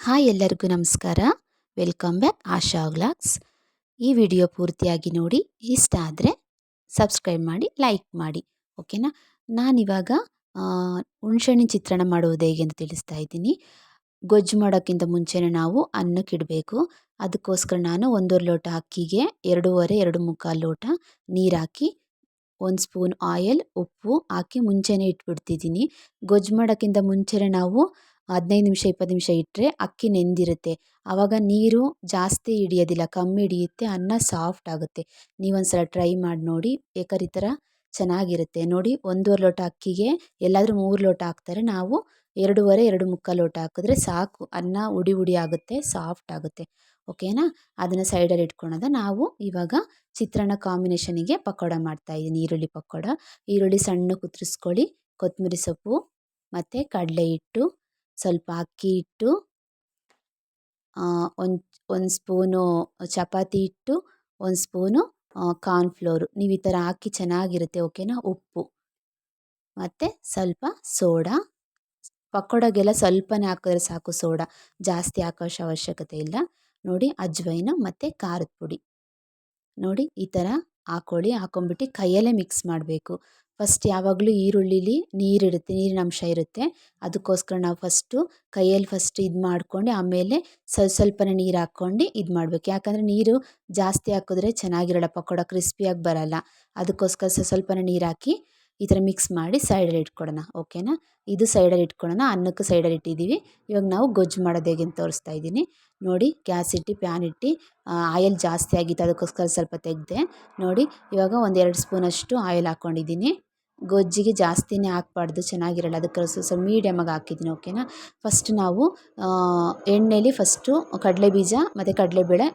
Hi ಎಲ್ಲರಿಗೂ ನಮಸ್ಕಾರ. Welcome back ಆಶಾ vlogs. ಈ ವಿಡಿಯೋ ಪೂರ್ತಿಯಾಗಿ ನೋಡಿ, ಇಷ್ಟ ಆದರೆ ಸಬ್ಸ್ಕ್ರೈಬ್ ಮಾಡಿ, ಲೈಕ್ ಮಾಡಿ, ಓಕೆನಾ. ನಾನಿವಾಗ ಹುಣ್ಸೆಹಣ್ಣಿನ ಚಿತ್ರಾನ್ನ ಮಾಡುವುದು ಹೇಗೆ ಅಂತ ತಿಳಿಸ್ತಾ ಇದ್ದೀನಿ. ಗೊಜ್ಜು ಮಾಡೋಕ್ಕಿಂತ ಮುಂಚೆನೇ ನಾವು ಅನ್ನಕ್ಕಿಡಬೇಕು. ಅದಕ್ಕೋಸ್ಕರ ನಾನು 1.5 ಲೋಟ ಅಕ್ಕಿಗೆ 2.5 ಲೋಟ ನೀರು ಹಾಕಿ 1 ಸ್ಪೂನ್ ಆಯಿಲ್, ಉಪ್ಪು ಹಾಕಿ ಮುಂಚೆನೇ ಇಟ್ಬಿಡ್ತಿದ್ದೀನಿ. ಗೊಜ್ಜು ಮಾಡೋಕ್ಕಿಂತ ಮುಂಚೆನೇ ನಾವು 15 ನಿಮಿಷ 20 ನಿಮಿಷ ಇಟ್ಟರೆ ಅಕ್ಕಿ ನೆಂದಿರುತ್ತೆ. ಆವಾಗ ನೀರು ಜಾಸ್ತಿ ಹಿಡಿಯೋದಿಲ್ಲ, ಕಮ್ಮಿ ಹಿಡಿಯುತ್ತೆ, ಅನ್ನ ಸಾಫ್ಟ್ ಆಗುತ್ತೆ. ನೀವೊಂದ್ಸಲ ಟ್ರೈ ಮಾಡಿ ನೋಡಿ, ಬೇಕಾದ್ರೆ ಈ ಥರ ಚೆನ್ನಾಗಿರುತ್ತೆ ನೋಡಿ. 1.5 ಲೋಟ ಅಕ್ಕಿಗೆ ಎಲ್ಲಾದರೂ 3 ಲೋಟ ಹಾಕ್ತಾರೆ, ನಾವು 2.5 ಲೋಟ ಹಾಕಿದ್ರೆ ಸಾಕು. ಅನ್ನ ಉಡಿ ಉಡಿ ಆಗುತ್ತೆ, ಸಾಫ್ಟ್ ಆಗುತ್ತೆ, ಓಕೆನಾ. ಅದನ್ನು ಸೈಡಲ್ಲಿ ಇಟ್ಕೊಳೋದ. ನಾವು ಇವಾಗ ಚಿತ್ರಾನ್ನ ಕಾಂಬಿನೇಷನಿಗೆ ಪಕೋಡ ಮಾಡ್ತಾಯಿದ್ದೀನಿ. ಈರುಳ್ಳಿ ಪಕೋಡ. ಈರುಳ್ಳಿ ಸಣ್ಣ ಕುತ್ರಿಸ್ಕೊಳ್ಳಿ, ಕೊತ್ತಂಬರಿ ಸೊಪ್ಪು ಮತ್ತು ಕಡಲೆ ಹಿಟ್ಟು, ಸ್ವಲ್ಪ ಅಕ್ಕಿ ಹಿಟ್ಟು, ಒಂದು ಸ್ಪೂನು ಚಪಾತಿ ಹಿಟ್ಟು, 1 ಸ್ಪೂನು ಕಾರ್ನ್ಫ್ಲೋರು. ನೀವು ಈ ಥರ ಹಾಕಿ ಚೆನ್ನಾಗಿರುತ್ತೆ, ಓಕೆನಾ. ಉಪ್ಪು ಮತ್ತು ಸ್ವಲ್ಪ ಸೋಡಾ. ಪಕೋಡಗೆಲ್ಲ ಸ್ವಲ್ಪನೇ ಹಾಕಿದ್ರೆ ಸಾಕು ಸೋಡಾ, ಜಾಸ್ತಿ ಹಾಕೋ ಅವಶ್ಯಕತೆ ಇಲ್ಲ ನೋಡಿ. ಅಜ್ವೈನು ಮತ್ತು ಖಾರದ ಪುಡಿ ನೋಡಿ, ಈ ಥರ ಹಾಕ್ಕೊಳ್ಳಿ. ಹಾಕೊಂಡ್ಬಿಟ್ಟು ಕೈಯಲ್ಲೇ ಮಿಕ್ಸ್ ಮಾಡಬೇಕು. ಫಸ್ಟ್ ಯಾವಾಗಲೂ ಈರುಳ್ಳಿಲಿ ನೀರಿರುತ್ತೆ, ನೀರಿನ ಅಂಶ ಇರುತ್ತೆ. ಅದಕ್ಕೋಸ್ಕರ ನಾವು ಕೈಯಲ್ಲಿ ಇದು ಮಾಡ್ಕೊಂಡು ಆಮೇಲೆ ಸ್ವಲ್ಪನೇ ನೀರು ಹಾಕ್ಕೊಂಡು ಇದು ಮಾಡಬೇಕು. ಯಾಕಂದರೆ ನೀರು ಜಾಸ್ತಿ ಹಾಕಿದ್ರೆ ಚೆನ್ನಾಗಿರಲ್ಲ, ಪಕೋಡ ಕ್ರಿಸ್ಪಿಯಾಗಿ ಬರಲ್ಲ. ಅದಕ್ಕೋಸ್ಕರ ಸ್ವಲ್ಪನೇ ನೀರು ಹಾಕಿ ಈ ಥರ ಮಿಕ್ಸ್ ಮಾಡಿ ಸೈಡಲ್ಲಿ ಇಟ್ಕೊಳೋಣ, ಓಕೆನಾ. ಇದು ಸೈಡಲ್ಲಿ ಇಟ್ಕೊಳ್ಳೋಣ. ಅನ್ನಕ್ಕೆ ಸೈಡಲ್ಲಿ ಇಟ್ಟಿದ್ದೀವಿ. ಇವಾಗ ನಾವು ಗೊಜ್ಜು ಮಾಡೋದು ಹೇಗೆ ಅಂತ ತೋರಿಸ್ತಾ ಇದ್ದೀನಿ ನೋಡಿ. ಗ್ಯಾಸ್ ಇಟ್ಟು ಪ್ಯಾನ್ ಇಟ್ಟು ಆಯಿಲ್ ಜಾಸ್ತಿ ಆಗಿತ್ತು, ಅದಕ್ಕೋಸ್ಕರ ಸ್ವಲ್ಪ ತೆಗೆದೆ ನೋಡಿ. ಇವಾಗ 1-2 ಸ್ಪೂನಷ್ಟು ಆಯಿಲ್ ಹಾಕ್ಕೊಂಡಿದ್ದೀನಿ. ಗೊಜ್ಜಿಗೆ ಜಾಸ್ತಿನೇ ಹಾಕ್ಬಾರ್ದು, ಚೆನ್ನಾಗಿರಲ್ಲ. ಅದಕ್ಕೋಸ್ಕರ ಸ್ವಲ್ಪ ಮೀಡಿಯಮಾಗಿ ಹಾಕಿದ್ದೀನಿ, ಓಕೆನಾ. ಫಸ್ಟ್ ನಾವು ಎಣ್ಣೆಲಿ ಕಡಲೆಬೀಜ ಮತ್ತು ಕಡಲೆಬೇಳೆ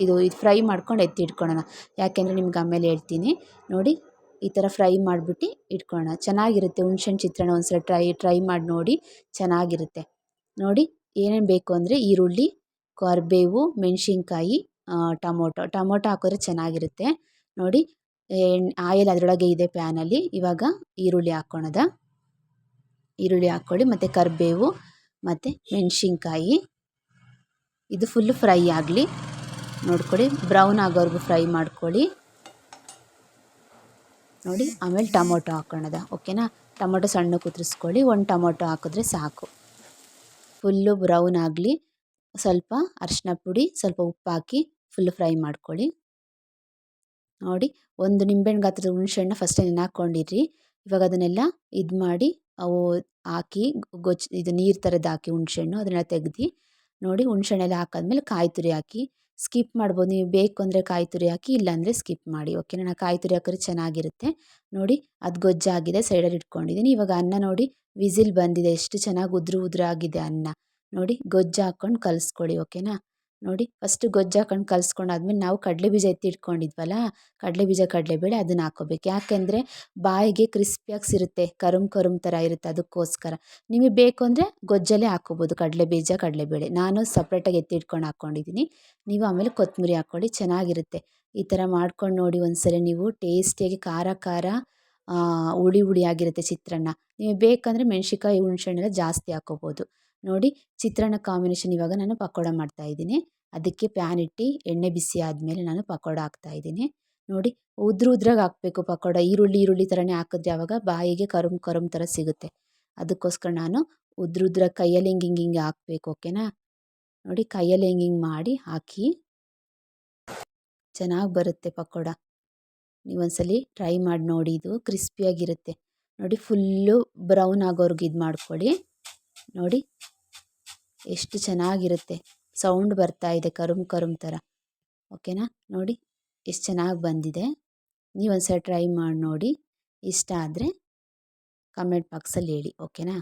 ಇದು ಫ್ರೈ ಮಾಡ್ಕೊಂಡು ಎತ್ತಿ ಇಟ್ಕೊಳ್ಳೋಣ. ಯಾಕೆಂದರೆ ನಿಮ್ಗೆ ಆಮೇಲೆ ಹೇಳ್ತೀನಿ ನೋಡಿ. ಈ ಥರ ಫ್ರೈ ಮಾಡಿಬಿಟ್ಟು ಇಟ್ಕೊಳ್ಳೋಣ, ಚೆನ್ನಾಗಿರುತ್ತೆ. ಹುಣ್ಸೆಹಣ್ಣು ಚಿತ್ರಾನ್ನ ಒಂದ್ಸಲ ಟ್ರೈ ಮಾಡಿ ನೋಡಿ, ಚೆನ್ನಾಗಿರುತ್ತೆ ನೋಡಿ. ಏನೇನು ಬೇಕು ಅಂದರೆ ಈರುಳ್ಳಿ, ಕರಿಬೇವು, ಮೆಣಸಿನ್ಕಾಯಿ, ಟೊಮೊಟೊ ಹಾಕಿದ್ರೆ ಚೆನ್ನಾಗಿರುತ್ತೆ ನೋಡಿ. ಆಯಿಲ್ ಅದರೊಳಗೆ ಇದೆ ಪ್ಯಾನಲ್ಲಿ. ಇವಾಗ ಈರುಳ್ಳಿ ಹಾಕ್ಕೊಳ್ಳೋದ. ಈರುಳ್ಳಿ ಹಾಕ್ಕೊಳ್ಳಿ ಮತ್ತು ಕರಿಬೇವು ಮತ್ತು ಮೆಣಸಿನ್ಕಾಯಿ. ಇದು ಫುಲ್ಲು ಫ್ರೈ ಆಗಲಿ ನೋಡ್ಕೊಳ್ಳಿ, ಬ್ರೌನ್ ಆಗೋವರೆಗೂ ಫ್ರೈ ಮಾಡ್ಕೊಳ್ಳಿ ನೋಡಿ. ಆಮೇಲೆ ಟೊಮೊಟೊ ಹಾಕ್ಕೊಳ್ಳೋದ, ಓಕೆನಾ. ಟೊಮೊಟೊ ಸಣ್ಣ ಕುತ್ರಿಸ್ಕೊಳ್ಳಿ, 1 ಟೊಮೊಟೊ ಹಾಕಿದ್ರೆ ಸಾಕು. ಫುಲ್ಲು ಬ್ರೌನ್ ಆಗಲಿ. ಸ್ವಲ್ಪ ಅರಿಶಿನ ಪುಡಿ, ಸ್ವಲ್ಪ ಉಪ್ಪು ಹಾಕಿ ಫುಲ್ಲು ಫ್ರೈ ಮಾಡ್ಕೊಳ್ಳಿ ನೋಡಿ. 1 ನಿಂಬೆಹಣ್ಣು ಗಾತ್ರದ ಹುಣಸೆಹಣ್ಣು ಫಸ್ಟೇ ನೆನೆಹಾಕ್ಕೊಂಡಿರಿ. ಇವಾಗ ಅದನ್ನೆಲ್ಲ ಇದು ಮಾಡಿ ಹಾಕಿ ಇದು ನೀರು ಥರದ್ದು ಹಾಕಿ ಹುಣಸೆಹಣ್ಣು ಅದನ್ನೆಲ್ಲ ತೆಗ್ದು ನೋಡಿ. ಹುಣಸೆಹಣ್ಣೆಲ್ಲ ಹಾಕಾದ್ಮೇಲೆ ಕಾಯಿ ತುರಿ ಹಾಕಿ. ಸ್ಕಿಪ್ ಮಾಡ್ಬೋದು, ನೀವು ಬೇಕು ಅಂದರೆ ಕಾಯಿ ತುರಿ ಹಾಕಿ, ಇಲ್ಲಾಂದರೆ ಸ್ಕಿಪ್ ಮಾಡಿ, ಓಕೆನಾ. ನಾನು ಕಾಯಿ ತುರಿ ಹಾಕಿದ್ರೆ ಚೆನ್ನಾಗಿರುತ್ತೆ ನೋಡಿ. ಅದು ಗೊಜ್ಜಾಗಿದೆ, ಸೈಡಲ್ಲಿ ಇಟ್ಕೊಂಡಿದ್ದೀನಿ. ಇವಾಗ ಅನ್ನ ನೋಡಿ, ವಿಸಿಲ್ ಬಂದಿದೆ, ಎಷ್ಟು ಚೆನ್ನಾಗಿ ಉದುರಾಗಿದೆ ಅನ್ನ ನೋಡಿ. ಗೊಜ್ಜು ಹಾಕ್ಕೊಂಡು ಕಲಿಸ್ಕೊಳ್ಳಿ, ಓಕೆನಾ. ನೋಡಿ, ಫಸ್ಟು ಗೊಜ್ಜು ಹಾಕೊಂಡು ಕಲಿಸ್ಕೊಂಡಾದ್ಮೇಲೆ ನಾವು ಕಡಲೆಬೀಜ ಎತ್ತಿ ಇಟ್ಕೊಂಡಿದ್ವಲ್ಲ, ಕಡಲೆಬೀಜ ಕಡಲೆಬೇಳೆ ಅದನ್ನು ಹಾಕ್ಕೋಬೇಕು. ಯಾಕೆಂದರೆ ಬಾಯಿಗೆ ಕ್ರಿಸ್ಪಿಯಾಗಿ ಸಿರುತ್ತೆ, ಕರುಮ್ ಥರ ಇರುತ್ತೆ, ಅದಕ್ಕೋಸ್ಕರ. ನಿಮಗೆ ಬೇಕು ಅಂದರೆ ಗೊಜ್ಜಲ್ಲೇ ಹಾಕ್ಕೋಬೋದು ಕಡಲೆಬೀಜ ಕಡಲೆಬೇಳೆ. ನಾನು ಸಪ್ರೇಟಾಗಿ ಎತ್ತಿ ಇಟ್ಕೊಂಡು ಹಾಕ್ಕೊಂಡಿದ್ದೀನಿ. ನೀವು ಆಮೇಲೆ ಕೊತ್ತಂಬರಿ ಹಾಕ್ಕೊಳ್ಳಿ, ಚೆನ್ನಾಗಿರುತ್ತೆ. ಈ ಥರ ಮಾಡ್ಕೊಂಡು ನೋಡಿ ಒಂದ್ಸಲ ನೀವು. ಟೇಸ್ಟಿಯಾಗಿ ಖಾರ ಹುಳಿ ಆಗಿರುತ್ತೆ ಚಿತ್ರಾನ್ನ. ನೀವು ಬೇಕಂದರೆ ಮೆಣಸಿನ್ಕಾಯಿ ಹುಣಸೆಹಣ್ಣೆಲ್ಲ ಜಾಸ್ತಿ ಹಾಕ್ಕೋಬೋದು ನೋಡಿ. ಚಿತ್ರಾನ್ನ ಕಾಂಬಿನೇಷನ್ ಇವಾಗ ನಾನು ಪಕೋಡ ಮಾಡ್ತಾಯಿದ್ದೀನಿ. ಅದಕ್ಕೆ ಪ್ಯಾನ್ ಇಟ್ಟು ಎಣ್ಣೆ ಬಿಸಿ ಆದಮೇಲೆ ನಾನು ಪಕೋಡ ಹಾಕ್ತಾಯಿದ್ದೀನಿ ನೋಡಿ. ಉದ್ರಾಗಿ ಹಾಕಬೇಕು ಪಕೋಡ. ಈರುಳ್ಳಿ ಥರನೇ ಹಾಕಿದ್ರೆ ಆವಾಗ ಬಾಯಿಗೆ ಕರುಮ್ ಥರ ಸಿಗುತ್ತೆ. ಅದಕ್ಕೋಸ್ಕರ ನಾನು ಉದ್ರಾಗಿ ಕೈಯಲ್ಲಿ ಹಿಂಗೆ ಹಾಕಬೇಕು, ಓಕೆನಾ. ನೋಡಿ, ಕೈಯಲ್ಲಿ ಹಿಂಗೆ ಮಾಡಿ ಹಾಕಿ ಚೆನ್ನಾಗಿ ಬರುತ್ತೆ ಪಕೋಡ. ನೀವೊಂದ್ಸಲಿ ಟ್ರೈ ಮಾಡಿ ನೋಡಿ, ಇದು ಕ್ರಿಸ್ಪಿಯಾಗಿರುತ್ತೆ ನೋಡಿ. ಫುಲ್ಲು ಬ್ರೌನ್ ಆಗೋರ್ಗೆ ಇದು ಮಾಡ್ಕೊಳ್ಳಿ ನೋಡಿ. ಎಷ್ಟು ಚೆನ್ನಾಗಿರುತ್ತೆ, ಸೌಂಡ್ ಬರ್ತಾ ಇದೆ ಕರುಮ್ ಥರ, ಓಕೆನಾ. ನೋಡಿ ಎಷ್ಟು ಚೆನ್ನಾಗಿ ಬಂದಿದೆ. ನೀವೊಂದ್ಸಲ ಟ್ರೈ ಮಾಡಿ ನೋಡಿ. ಇಷ್ಟ ಆದರೆ ಕಮೆಂಟ್ ಬಾಕ್ಸಲ್ಲಿ ಹೇಳಿ, ಓಕೆನಾ.